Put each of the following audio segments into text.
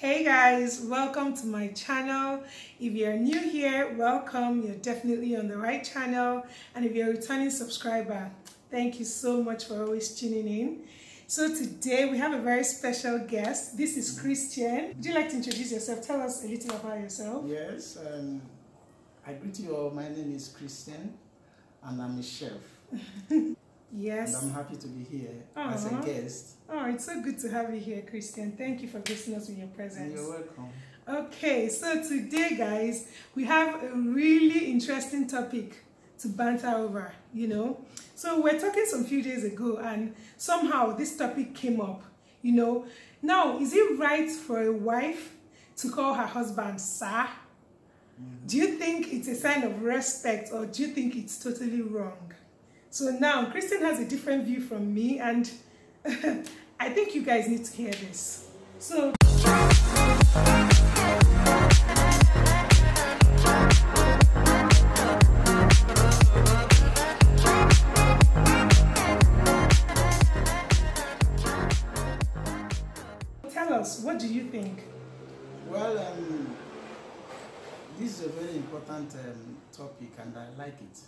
Hey guys, welcome to my channel. If you're new here, welcome. You're definitely on the right channel. And if you're a returning subscriber, thank you so much for always tuning in. So today we have a very special guest. This is Christian. Would you like to introduce yourself? Tell us a little about yourself. Yes, I greet you all. My name is Christian and I'm a chef. Yes. And I'm happy to be here as a guest. Oh, it's so good to have you here, Christian. Thank you for gracing us with your presence. You're welcome. Okay, so today, guys, we have a really interesting topic to banter over, So we're talking some few days ago and somehow this topic came up, Now, is it right for a wife to call her husband sir? Do you think it's a sign of respect or do you think it's totally wrong? So now, Christian has a different view from me and I think you guys need to hear this. So tell us, what do you think? Well, this is a very important topic and I like it.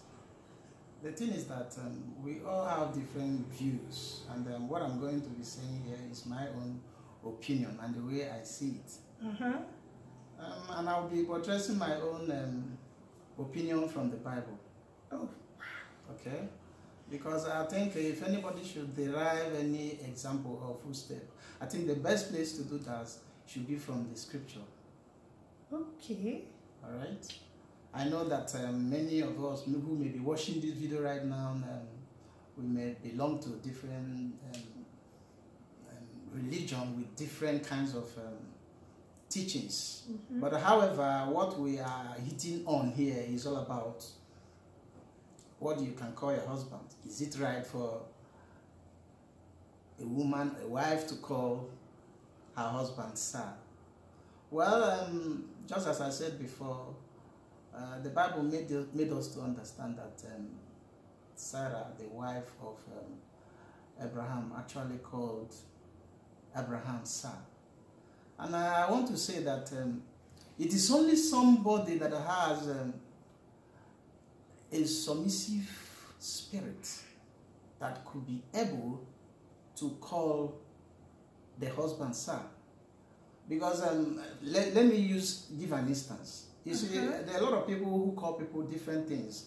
The thing is that we all have different views, and what I'm going to be saying here is my own opinion and the way I see it. And I'll be addressing my own opinion from the Bible. Oh. Okay? Because I think if anybody should derive any example or footstep, I think the best place to do that should be from the scripture. Okay. All right? I know that many of us who may be watching this video right now, we may belong to different religion with different kinds of teachings. But however, what we are hitting on here is all about what you can call your husband. Is it right for a woman, a wife, to call her husband sir? Well, just as I said before, the Bible made us to understand that Sarah, the wife of Abraham, actually called Abraham sir. And I want to say that it is only somebody that has a submissive spirit that could be able to call the husband sir. Because let me give an instance. You see, there are a lot of people who call people different things.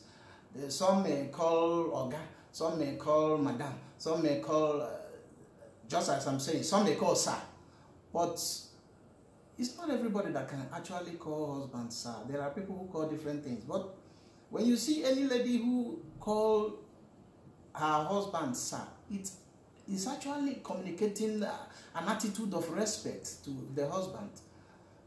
Some may call Oga, some may call Madam, some may call, just as I'm saying, some may call Sir. But it's not everybody that can actually call husband Sir. There are people who call different things. But when you see any lady who call her husband Sir, it's actually communicating an attitude of respect to the husband.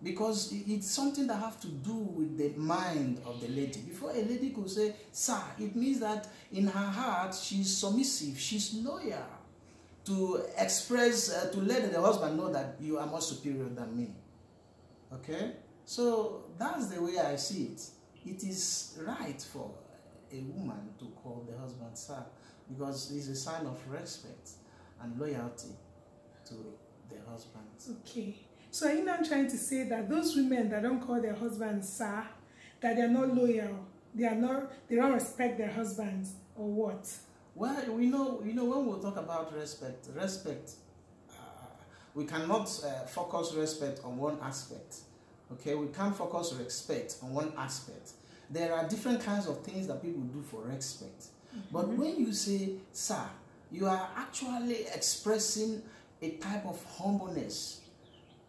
Because it's something that has to do with the mind of the lady. Before a lady could say, sir, it means that in her heart, she's submissive, she's loyal to express, to let the husband know that you are more superior than me. Okay? So that's the way I see it. It is right for a woman to call the husband sir because it's a sign of respect and loyalty to the husband. Okay. So are you now trying to say that those women that don't call their husbands sir, that they're not loyal, they don't respect their husbands, or what? Well, we know when we talk about respect, we cannot focus respect on one aspect. Okay, we can't focus respect on one aspect. There are different kinds of things that people do for respect. But when you say sir, you are actually expressing a type of humbleness,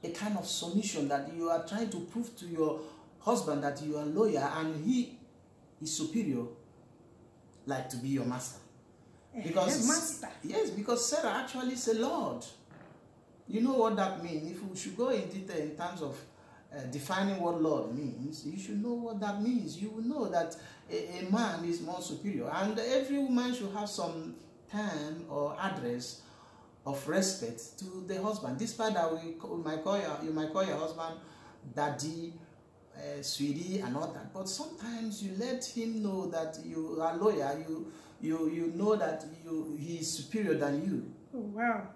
a kind of submission that you are trying to prove to your husband that you are loyal and he is superior, like to be your master. Because master. Yes, because Sarah actually said Lord. You know what that means. If we should go in detail in terms of defining what Lord means, you should know what that means. You will know that a man is more superior, and every woman should have some time or address of respect to the husband. Despite that, you might call your husband daddy, sweetie, and all that. But sometimes you let him know that you are loyal. You know that he is superior than you. Oh wow.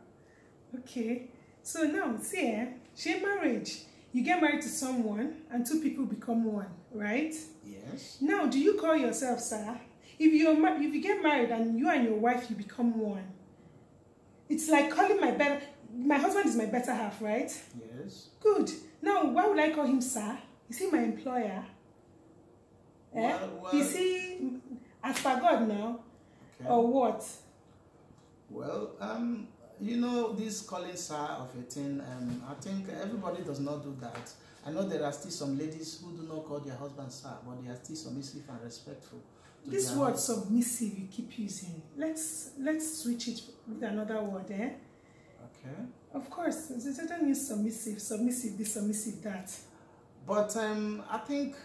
Okay. So now, see, Share marriage. You get married to someone and two people become one, right? Yes. Now, do you call yourself sir? If you get married and you and your wife, you become one. It's like calling my husband is my better half, right? Yes. Good. Now, why would I call him sir? Is he my employer? Well, Is he as per God now? Okay. Or what? Well, you know, this calling sir of a thing, I think everybody does not do that. I know there are still some ladies who do not call their husband sir, but they are still submissive and respectful. This word submissive you keep using. Let's switch it with another word, eh? Okay. Of course, you don't use submissive, submissive this, submissive that. But I think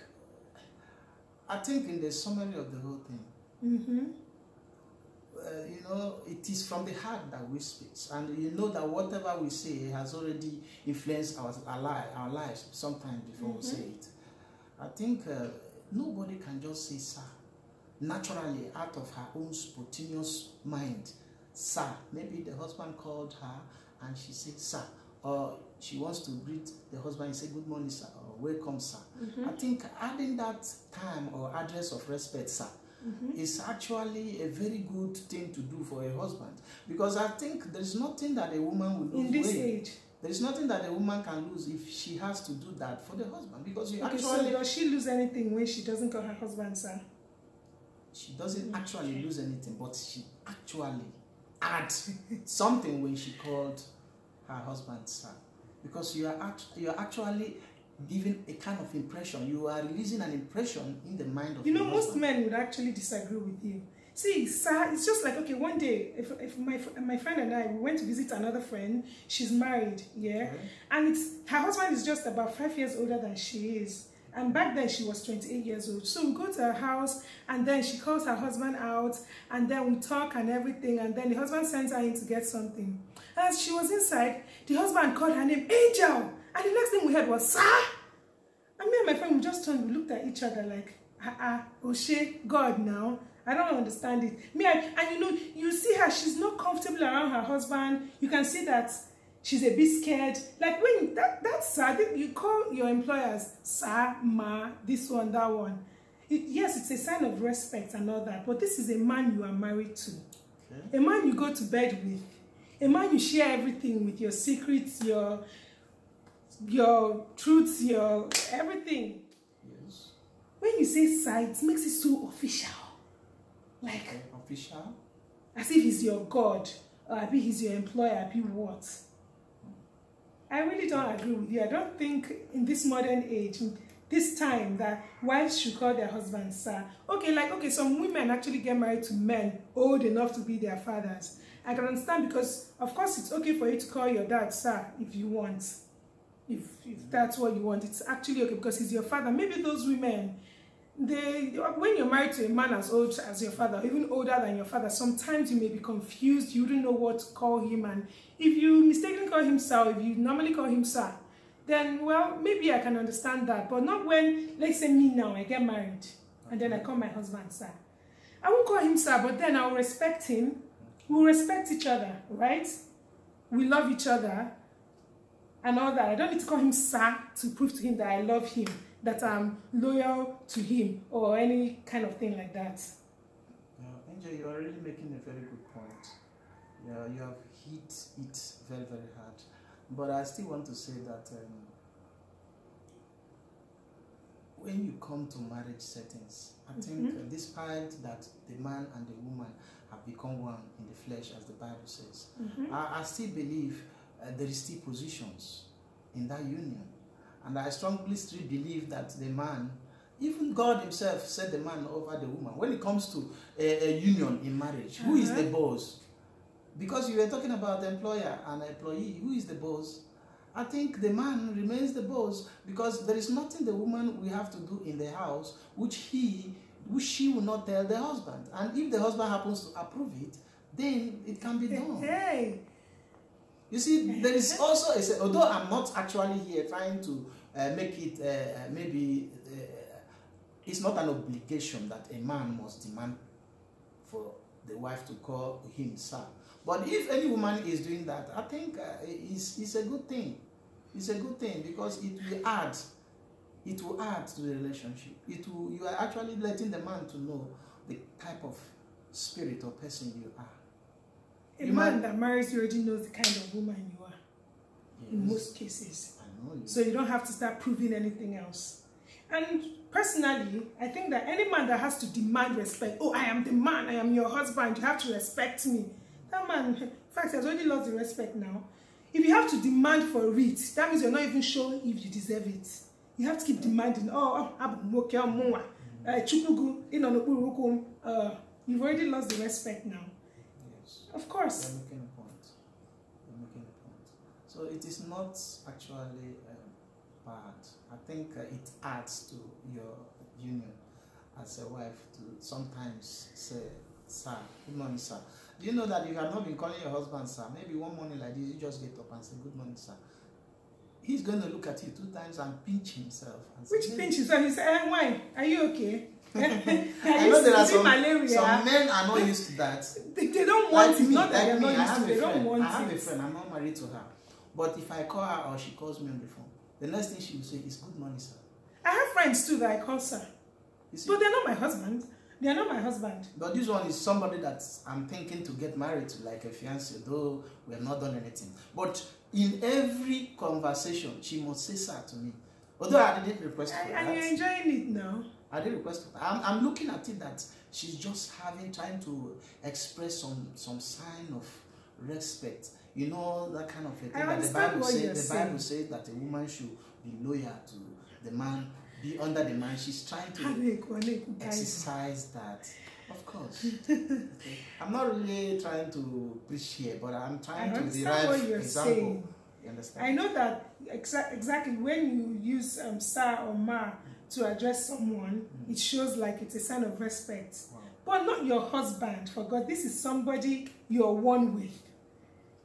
in the summary of the whole thing, you know, it is from the heart that we speak, and you know that whatever we say has already influenced our lives sometime before we say it. I think nobody can just say sir naturally out of her own spontaneous mind. Sir, maybe the husband called her and she said sir, or she wants to greet the husband and say good morning sir, or welcome sir. I think adding that time or address of respect sir is actually a very good thing to do for a husband, because I think there is nothing that a woman will lose in this age. There is nothing that a woman can lose if she has to do that for the husband, because you actually. So does she lose anything when she doesn't call her husband sir? She doesn't actually lose anything, but she actually adds something when she called her husband sir, because you are actually giving a kind of impression. You are releasing an impression in the mind of you know, your most husband. men would actually disagree with you. See, sir, it's just like, okay, one day, if my friend and I, we went to visit another friend, she's married, yeah, Okay. and her husband is just about 5 years older than she is. And back then she was 28 years old. So we go to her house and then she calls her husband out and then we talk and everything, and then the husband sends her in to get something. As she was inside, the husband called her name, Angel. And the next thing we heard was, sir. And me and my friend, we just turned, we looked at each other like, Oshe, God now. I don't understand it. And you know, you see her, she's not comfortable around her husband. You can see that she's a bit scared. Like when that's sir, you call your employers sir, ma, this one, that one. Yes, it's a sign of respect and all that, but this is a man you are married to. Okay. A man you go to bed with. A man you share everything with, your secrets, your truths, your everything. Yes. When you say sir, it makes it so official. Like official? As if he's your God, or maybe he's your employer, maybe what? I really don't agree with you. I don't think in this modern age, this time, that wives should call their husbands sir. Okay, some women actually get married to men old enough to be their fathers. I can understand, because of course it's okay for you to call your dad sir if you want. If that's what you want, it's actually okay because he's your father. Maybe those women, when you're married to a man as old as your father, even older than your father, sometimes you may be confused. You wouldn't know what to call him, and if you mistakenly call him sir, if you normally call him sir, then well, maybe I can understand that. But not when, let's say me now, I get married and then I call my husband sir. I won't call him sir, but then I'll respect him. We'll respect each other, right? We love each other and all that. I don't need to call him sir to prove to him that I love him, that I'm loyal to him, or any kind of thing like that. Yeah, Angel, you are really making a very good point. Yeah, you have hit it very, very hard. But I still want to say that when you come to marriage settings, I think despite that the man and the woman have become one in the flesh, as the Bible says, I still believe there is still positions in that union. And I strongly still believe that the man, even God himself set the man over the woman. When it comes to a union in marriage, who is the boss? Because you were talking about the employer and employee, who is the boss? I think the man remains the boss, because there is nothing the woman will have to do in the house which she will not tell the husband. And if the husband happens to approve it, then it can be done. Hey. You see, there is also although I'm not actually here trying to make it it's not an obligation that a man must demand for the wife to call him sir. But if any woman is doing that, I think it's a good thing. It's a good thing because it will add. It will add to the relationship. You are actually letting the man to know the type of spirit or person you are. A man that marries you already knows the kind of woman you are. Yes. In most cases. I know you. So you don't have to start proving anything else. And personally, I think that any man that has to demand respect, oh, I am the man, I am your husband, you have to respect me. That man, in fact, has already lost the respect now. If you have to demand for it, that means you're not even sure if you deserve it. You have to keep demanding, you've already lost the respect now. Yes. Of course. You're making a point. You're making a point. So it is not actually bad. I think it adds to your union as a wife to sometimes say, sir, good morning, sir. Do you know that if you have not been calling your husband, sir, maybe one morning like this, you just get up and say, good morning, sir. He's going to look at you 2 times and pinch himself. And say, which pinch himself? He said, why? Are you okay? I know there are some men are not used to that. They don't want like it. Me, not that like me, I have a friend. I'm not married to her. But if I call her or she calls me on the phone, the next thing she will say is, good morning, sir. I have friends too that I call sir. But they're not my husband. They are not my husband. But this one is somebody that I'm thinking to get married to, like a fiancé, though we have not done anything. But in every conversation, she must say sir to me. Although I didn't request for that. And you're enjoying it now. I didn't request for that. I'm looking at it that she's just trying to express some sign of respect. You know, that kind of a thing that the Bible says that a woman should be loyal to the man, be under the man. She's trying to exercise that. Of course. Okay. I'm not really trying to preach here, but I'm trying to derive example. You understand? I know that exactly when you use sir or ma to address someone, it shows like it's a sign of respect. Wow. But not your husband, for God. This is somebody you're one with.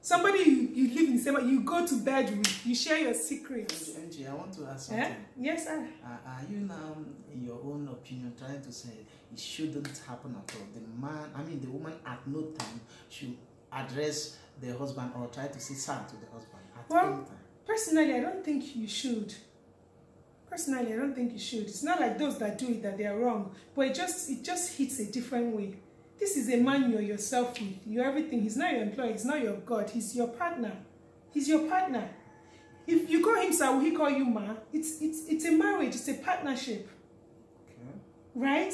Somebody you live in the same, you go to bed with, you share your secrets. Angie, I want to ask something. Yes, sir. Are you now, in your own opinion, trying to say it shouldn't happen at all? The woman at no time should address the husband or try to say sir to the husband at any time? Personally, I don't think you should. Personally, I don't think you should. It's not like those that do it that they are wrong, but it just hits a different way. This is a man you're yourself with. You're everything. He's not your employee. He's not your God. He's your partner. He's your partner. If you call him sir, will he call you ma? It's a marriage. It's a partnership. Okay. Right?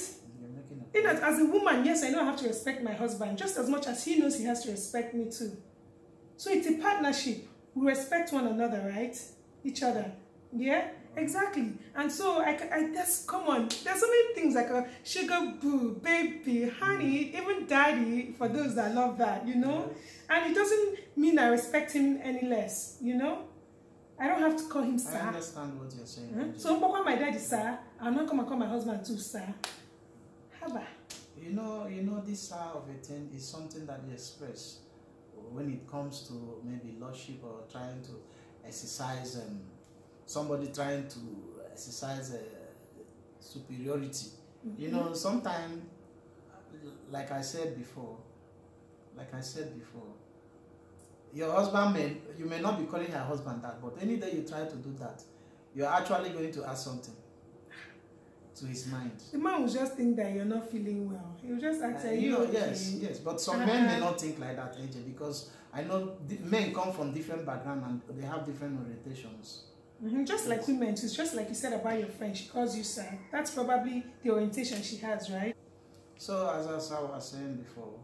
You know, as a woman, yes, I know I have to respect my husband just as much as he knows he has to respect me too. So it's a partnership. We respect one another, right? Each other. Yeah? Exactly. And so I just, come on, there's so many things like a sugar boo, baby, honey, even daddy, for those that love that, you know. Yes. And it doesn't mean I respect him any less, you know. I don't have to call him sir. I understand what you're saying. So my dad is sir, I'm not going to call my husband too sir. Haba. You know this sir of a thing is something that you express when it comes to maybe lordship or trying to exercise somebody trying to exercise superiority. You know, sometimes, like I said before, your husband you may not be calling her husband that, but any day you try to do that, you're actually going to add something to his mind. The man will just think that you're not feeling well. He will just ask you okay? Yes, but some men may not think like that, AJ, because I know men come from different backgrounds and they have different orientations. Just like women, it's just like you said about your friend. She calls you sir. That's probably the orientation she has, right? So, as I was saying before,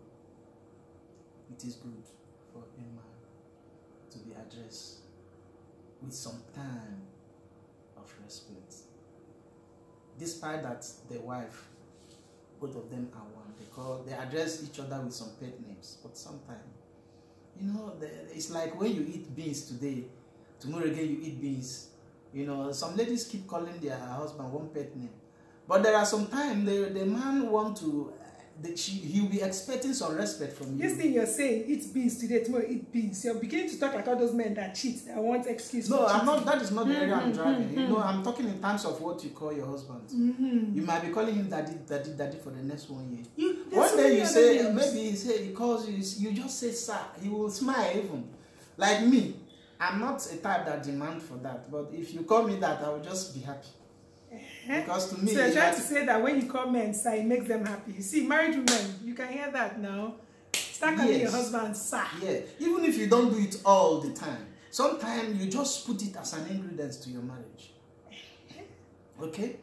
it is good for a man to be addressed with some time of respect. Despite that, the wife, both of them are one. They address each other with some pet names. But sometimes, you know, it's like when you eat beans today, tomorrow again you eat beans. You know, some ladies keep calling their husband one pet name. But there are some times the man want to, he'll be expecting some respect from you. This thing you're saying, eat beans today, tomorrow eat beans. You're beginning to talk like all those men that cheat, that want excuse. No, I'm not. That is not the area I'm driving. You know, I'm talking in terms of what you call your husband. You might be calling him daddy for the next 1 year. One day you say, maybe he calls you, you just say sir. He will smile even. Like me. I'm not a type that demand for that, but if you call me that, I will just be happy. Because to me, so you're trying to say that when you call men sir, it makes them happy. You see, married women, you can hear that now. Start calling your husband sir. Yeah, even if you don't do it all the time, sometimes you just put it as an ingredient to your marriage. Okay?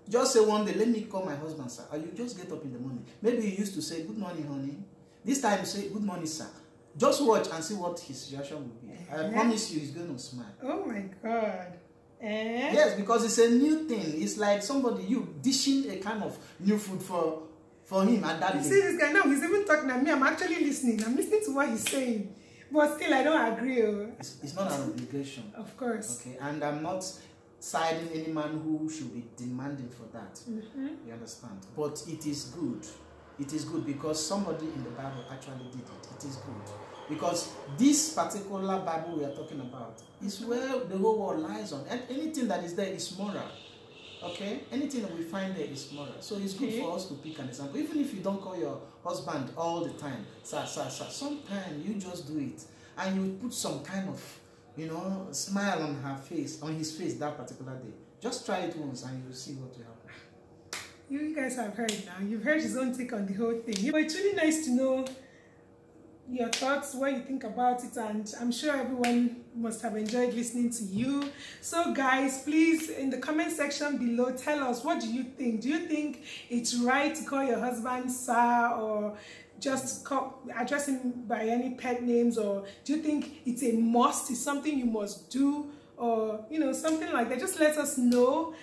Just say one day, let me call my husband sir. Or you just get up in the morning. Maybe you used to say, good morning, honey. This time you say, good morning, sir. Just watch and see what his reaction will be. I promise you, he's going to smile. Oh my God. Yes, because it's a new thing. It's like somebody, you dishing a kind of new food for him at that day. You see this guy now, he's even talking at me. I'm actually listening. I'm listening to what he's saying. But still, I don't agree. It's not an obligation. Of course. Okay, and I'm not siding any man who should be demanding for that. You understand? But it is good. It is good because somebody in the Bible actually did it. It is good. Because this particular Bible we are talking about is where the whole world lies on. And anything that is there is moral. Okay? Anything that we find there is moral. So it's good for us to pick an example. Even if you don't call your husband all the time, sir, sir, sir, sometimes you just do it. And you put some kind of, you know, smile on his face that particular day. Just try it once and you'll see what will happen. You guys have heard now. You've heard his own take on the whole thing. But it's really nice to know your thoughts, what you think about it, and I'm sure everyone must have enjoyed listening to you. So guys, please in the comment section below tell us, what do you think? Do you think it's right to call your husband sir, or just address him by any pet names, or do you think it's a must, it's something you must do, or you know, something like that? Just let us know.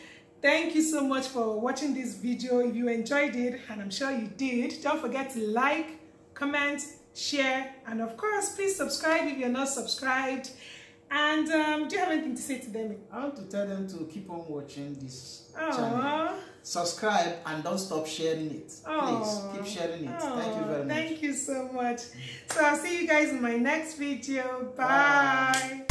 Thank you so much for watching this video. If you enjoyed it, and I'm sure you did, don't forget to like, comment, share, and of course please subscribe if you're not subscribed. And do you have anything to say to them? I want to tell them to keep on watching this channel. Subscribe and don't stop sharing it. Please keep sharing it. Thank you very much. Thank you so much. So I'll see you guys in my next video. Bye.